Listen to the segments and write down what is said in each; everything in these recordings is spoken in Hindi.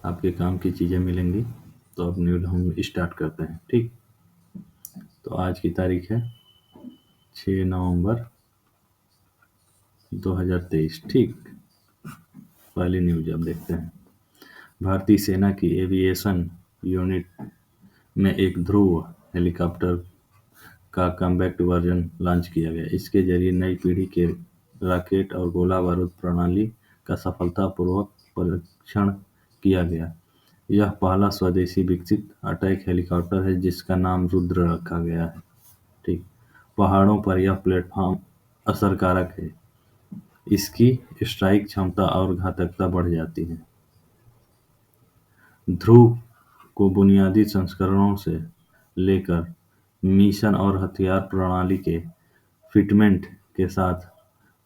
आपके काम की चीज़ें मिलेंगी। तो अब न्यूज़ हम स्टार्ट करते हैं, ठीक। तो आज की तारीख है 6 नवंबर 2023, ठीक। पहली न्यूज़ अब देखते हैं। भारतीय सेना की एविएशन यूनिट में एक ध्रुव हेलीकॉप्टर का कॉम्पैक्ट वर्जन लॉन्च किया गया। इसके जरिए नई पीढ़ी के रॉकेट और गोला बारूद प्रणाली का सफलतापूर्वक परीक्षण किया गया। यह पहला स्वदेशी विकसित अटैक हेलीकॉप्टर है जिसका नाम रुद्र रखा गया है, ठीक। पहाड़ों पर यह प्लेटफॉर्म असरकारक है। इसकी स्ट्राइक क्षमता और घातकता बढ़ जाती है। ध्रुव को बुनियादी संस्करणों से लेकर मिशन और हथियार प्रणाली के फिटमेंट के साथ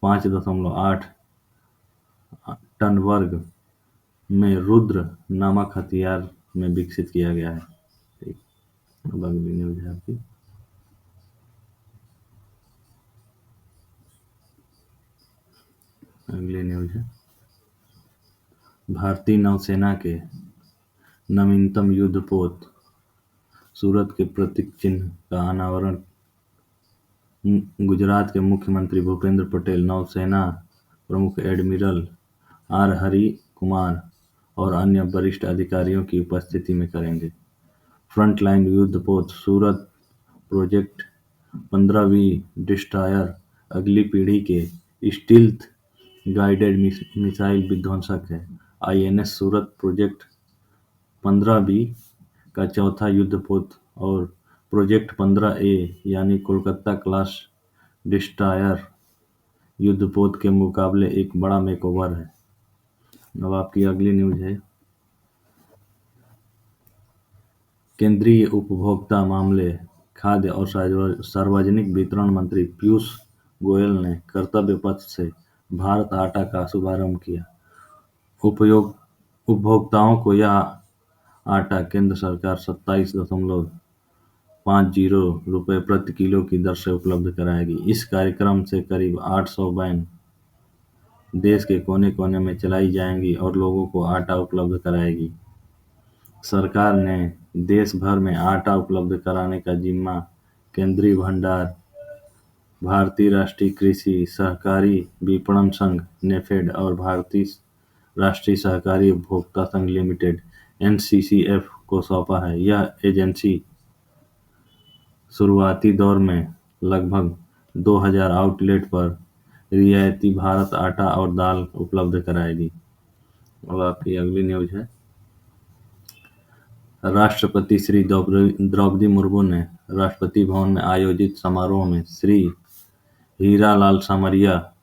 5.8 टन वर्ग में रुद्र नामक हथियार में विकसित किया गया है। ठीक। अब अगली न्यूज है आपकी। अगली न्यूज है भारतीय नौसेना के नवीनतम युद्धपोत सूरत के प्रतीक चिन्ह का अनावरण गुजरात के मुख्यमंत्री भूपेंद्र पटेल, नौसेना प्रमुख एडमिरल आर हरि कुमार और अन्य वरिष्ठ अधिकारियों की उपस्थिति में करेंगे। फ्रंटलाइन युद्धपोत सूरत प्रोजेक्ट 15वीं डिस्ट्रॉयर अगली पीढ़ी के स्टील्थ गाइडेड मिसाइल विध्वंसक है। आईएनएस सूरत प्रोजेक्ट 15बी का चौथा युद्धपोत और प्रोजेक्ट 15ए यानी कोलकाता क्लास डिस्ट्रॉयर युद्धपोत के मुकाबले एक बड़ा मेकओवर है। अब आपकी अगली न्यूज है। केंद्रीय उपभोक्ता मामले, खाद्य और सार्वजनिक वितरण मंत्री पीयूष गोयल ने कर्तव्य पथ से भारत आटा का शुभारंभ किया। उपभोक्ताओं को यह आटा केंद्र सरकार 27.50 रुपये प्रति किलो की दर से उपलब्ध कराएगी। इस कार्यक्रम से करीब 800 वैन देश के कोने कोने में चलाई जाएंगी और लोगों को आटा उपलब्ध कराएगी। सरकार ने देश भर में आटा उपलब्ध कराने का जिम्मा केंद्रीय भंडार, भारतीय राष्ट्रीय कृषि सहकारी विपणन संघ नेफेड और भारतीय राष्ट्रीय सहकारी उपभोक्ता संघ लिमिटेड (एनसीसीएफ) को सौंपा है। यह एजेंसी शुरुआती दौर में लगभग 2000 आउटलेट पर रियायती भारत आटा और दाल उपलब्ध कराएगी। अब आपकी अगली न्यूज है। राष्ट्रपति श्री द्रौपदी मुर्मू ने राष्ट्रपति भवन में आयोजित समारोह में श्री हीरालाल सामरिया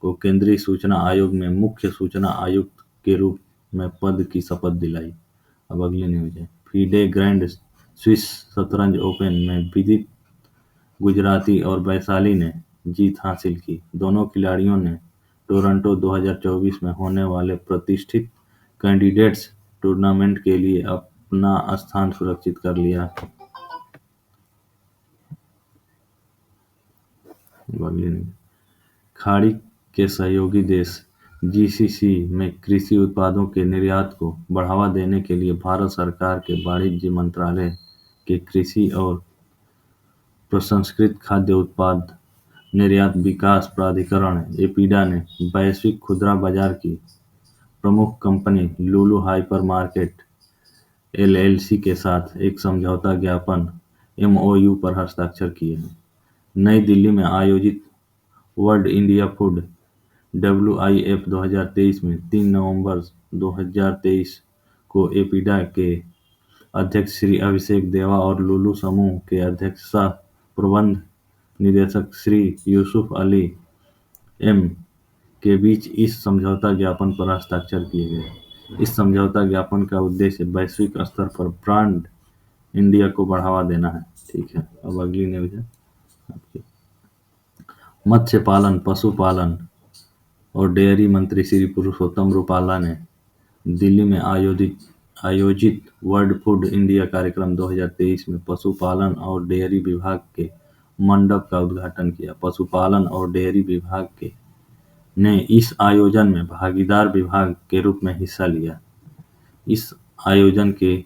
को केंद्रीय सूचना आयोग में मुख्य सूचना आयुक्त के रूप में पद की शपथ दिलाई। अब अगली न्यूज है। फीडे ग्रैंड स्विस शतरंज ओपन में विदित गुजराती और वैशाली ने जीत हासिल की। दोनों खिलाड़ियों ने टोरंटो 2024 में होने वाले प्रतिष्ठित कैंडिडेट्स टूर्नामेंट के लिए अपना स्थान सुरक्षित कर लिया। खाड़ी के सहयोगी देश जीसीसी में कृषि उत्पादों के निर्यात को बढ़ावा देने के लिए भारत सरकार के वाणिज्य मंत्रालय के कृषि और प्रसंस्कृत खाद्य उत्पाद निर्यात विकास प्राधिकरण एपीडा ने वैश्विक खुदरा बाजार की प्रमुख कंपनी लुलु हाइपर मार्केट एलएलसी के साथ एक समझौता ज्ञापन एमओयू पर हस्ताक्षर किए हैं। नई दिल्ली में आयोजित वर्ल्ड इंडिया फूड WIF 2023 में 3 नवंबर 2023 को एपीडा के अध्यक्ष श्री अभिषेक देवा और लुलु समूह के अध्यक्ष सह प्रबंध निदेशक श्री यूसुफ अली एम के बीच इस समझौता ज्ञापन पर हस्ताक्षर किए गए। इस समझौता ज्ञापन का उद्देश्य वैश्विक स्तर पर ब्रांड इंडिया को बढ़ावा देना है। ठीक है। अब अगली न्यूज है आपकी। मत्स्य पालन, पशुपालन और डेयरी मंत्री श्री पुरुषोत्तम रूपाला ने दिल्ली में आयोजित वर्ल्ड फूड इंडिया कार्यक्रम 2023 में पशुपालन और डेयरी विभाग के मंडप का उद्घाटन किया। पशुपालन और डेयरी विभाग ने इस आयोजन में भागीदार विभाग के रूप में हिस्सा लिया। इस आयोजन के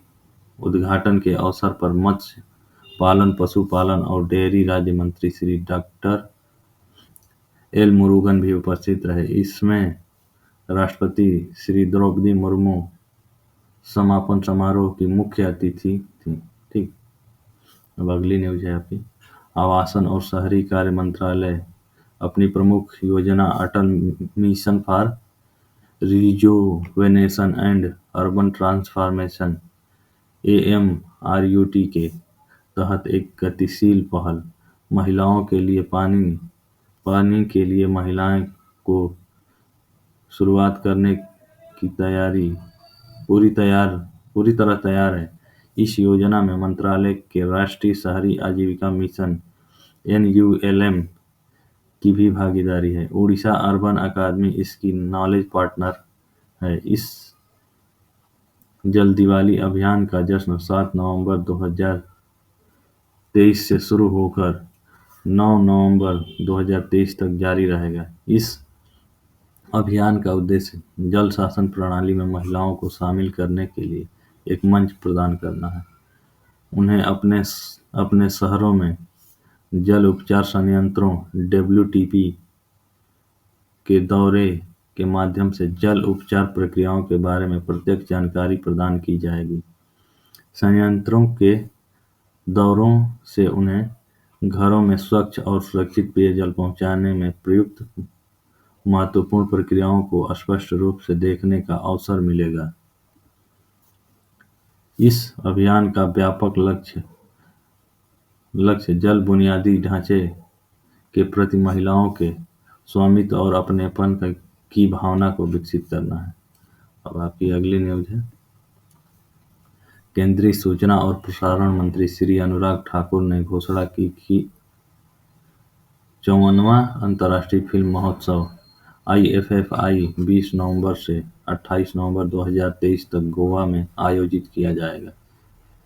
उद्घाटन के अवसर पर मत्स्य पालन, पशुपालन और डेयरी राज्य मंत्री श्री डॉक्टर एल मुरुगन भी उपस्थित रहे। इसमें राष्ट्रपति श्री द्रौपदी मुर्मू समापन समारोह की मुख्य अतिथि थी। ठीक, अब अगली न्यूज है आपकी। आवासन और शहरी कार्य मंत्रालय अपनी प्रमुख योजना Atal mission for rejuvenation and urban transformation AMRUT के तहत एक गतिशील पहल महिलाओं के लिए पानी के लिए महिलाएं को शुरुआत करने की पूरी तरह तैयार है। इस योजना में मंत्रालय के राष्ट्रीय शहरी आजीविका मिशन NULM की भी भागीदारी है। उड़ीसा अर्बन अकादमी इसकी नॉलेज पार्टनर है। इस जल दिवाली अभियान का जश्न 7 नवंबर 2023 से शुरू होकर 9 नवंबर 2023 तक जारी रहेगा। इस अभियान का उद्देश्य जल शासन प्रणाली में महिलाओं को शामिल करने के लिए एक मंच प्रदान करना है। उन्हें अपने शहरों में जल उपचार संयंत्रों WTP के दौरे के माध्यम से जल उपचार प्रक्रियाओं के बारे में प्रत्यक्ष जानकारी प्रदान की जाएगी। संयंत्रों के दौरों से उन्हें घरों में स्वच्छ और सुरक्षित पेयजल पहुंचाने में प्रयुक्त महत्वपूर्ण प्रक्रियाओं को स्पष्ट रूप से देखने का अवसर मिलेगा। इस अभियान का व्यापक लक्ष्य जल बुनियादी ढांचे के प्रति महिलाओं के स्वामित्व और अपनेपन की भावना को विकसित करना है। अब आपकी अगली न्यूज है। केंद्रीय सूचना और प्रसारण मंत्री श्री अनुराग ठाकुर ने घोषणा की कि 54वां अंतर्राष्ट्रीय फिल्म महोत्सव IFFI 20 नवंबर से 28 नवंबर 2023 तक गोवा में आयोजित किया जाएगा।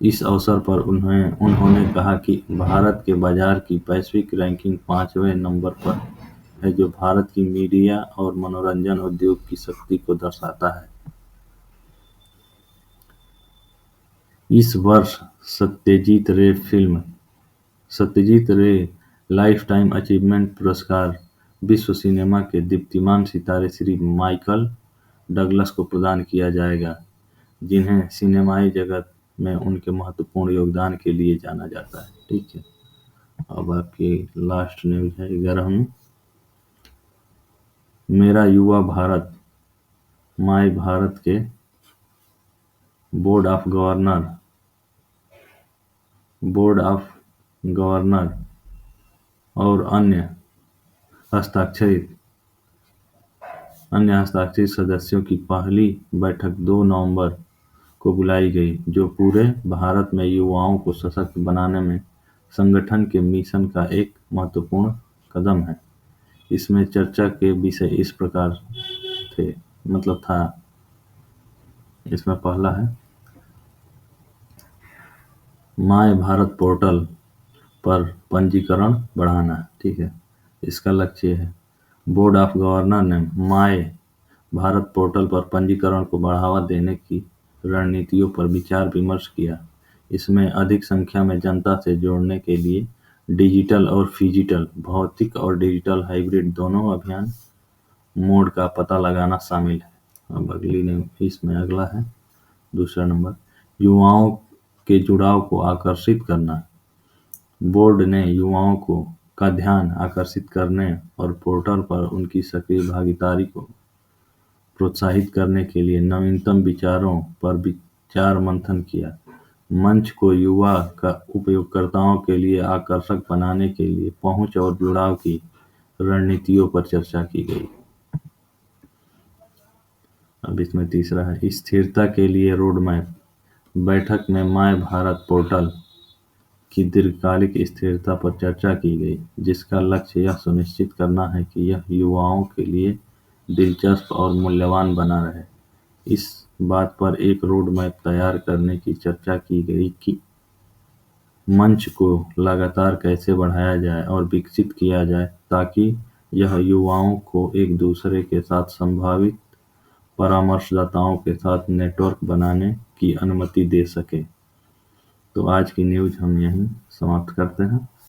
इस अवसर पर उन्होंने कहा कि भारत के बाजार की वैश्विक रैंकिंग 5वें नंबर पर है, जो भारत की मीडिया और मनोरंजन उद्योग की शक्ति को दर्शाता है। इस वर्ष सत्यजीत रे लाइफटाइम अचीवमेंट पुरस्कार विश्व सिनेमा के दीप्तिमान सितारे श्री माइकल डगलस को प्रदान किया जाएगा, जिन्हें सिनेमाई जगत में उनके महत्वपूर्ण योगदान के लिए जाना जाता है। ठीक है, अब आपकी लास्ट न्यूज है 11वीं। मेरा युवा भारत माय भारत के बोर्ड ऑफ गवर्नर और अन्य हस्ताक्षरित सदस्यों की पहली बैठक 2 नवंबर को बुलाई गई, जो पूरे भारत में युवाओं को सशक्त बनाने में संगठन के मिशन का एक महत्वपूर्ण कदम है। इसमें चर्चा के विषय इस प्रकार था। इसमें पहला है माय भारत पोर्टल पर पंजीकरण बढ़ाना। ठीक है, इसका लक्ष्य है बोर्ड ऑफ गवर्नर ने माय भारत पोर्टल पर पंजीकरण को बढ़ावा देने की रणनीतियों पर विचार विमर्श किया। इसमें अधिक संख्या में जनता से जोड़ने के लिए डिजिटल और फिजिटल, भौतिक और डिजिटल हाइब्रिड दोनों अभियान मोड का पता लगाना शामिल है। अब इसमें अगला है दूसरा नंबर, युवाओं के जुड़ाव को आकर्षित करना। बोर्ड ने युवाओं का ध्यान आकर्षित करने और पोर्टल पर उनकी सक्रिय भागीदारी को प्रोत्साहित करने के लिए नवीनतम विचारों पर विचार मंथन किया। मंच को युवा उपयोगकर्ताओं के लिए आकर्षक बनाने के लिए पहुंच और जुड़ाव की रणनीतियों पर चर्चा की गई। अब इसमें तीसरा है स्थिरता के लिए रोड मैप। बैठक में माय भारत पोर्टल की दीर्घकालिक स्थिरता पर चर्चा की गई, जिसका लक्ष्य यह सुनिश्चित करना है कि यह युवाओं के लिए दिलचस्प और मूल्यवान बना रहे। इस बात पर एक रोड मैप तैयार करने की चर्चा की गई कि मंच को लगातार कैसे बढ़ाया जाए और विकसित किया जाए, ताकि यह युवाओं को एक दूसरे के साथ संभावित परामर्शदाताओं के साथ नेटवर्क बनाने की अनुमति दे सके। तो आज की न्यूज़ हम यहीं समाप्त करते हैं।